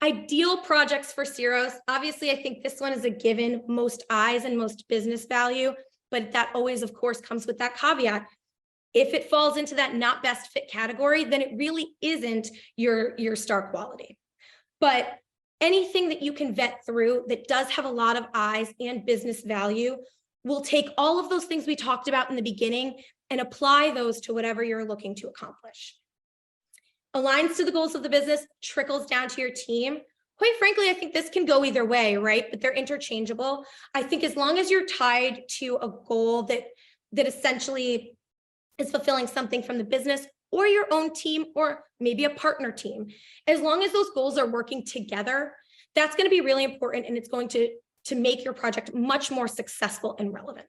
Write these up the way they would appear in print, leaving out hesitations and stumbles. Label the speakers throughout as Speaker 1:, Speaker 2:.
Speaker 1: Ideal projects for Ceros. Obviously, I think this one is a given, most eyes and most business value, but that always, of course, comes with that caveat. If it falls into that not best fit category, then it really isn't your star quality. But anything that you can vet through that does have a lot of eyes and business value, we'll take all of those things we talked about in the beginning and apply those to whatever you're looking to accomplish. Aligns to the goals of the business, trickles down to your team. Quite frankly, I think this can go either way, right? But they're interchangeable. I think as long as you're tied to a goal that essentially is fulfilling something from the business or your own team, or maybe a partner team, as long as those goals are working together, that's going to be really important, and it's going to make your project much more successful and relevant.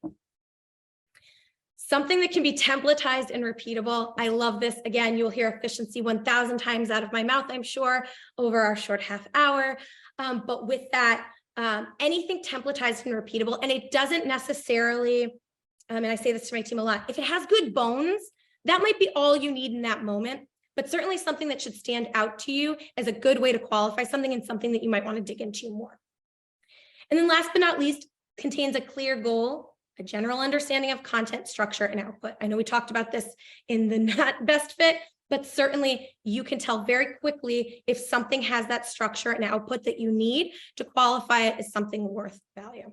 Speaker 1: Something that can be templatized and repeatable. I love this. Again, you'll hear efficiency 1,000 times out of my mouth, I'm sure, over our short half hour. But with that, anything templatized and repeatable, and it doesn't necessarily, and I say this to my team a lot, if it has good bones, that might be all you need in that moment, but certainly something that should stand out to you as a good way to qualify something and something that you might want to dig into more. And then last but not least, contains a clear goal, a general understanding of content, structure, and output. I know we talked about this in the not best fit, but certainly you can tell very quickly if something has that structure and output that you need to qualify it as something worth value.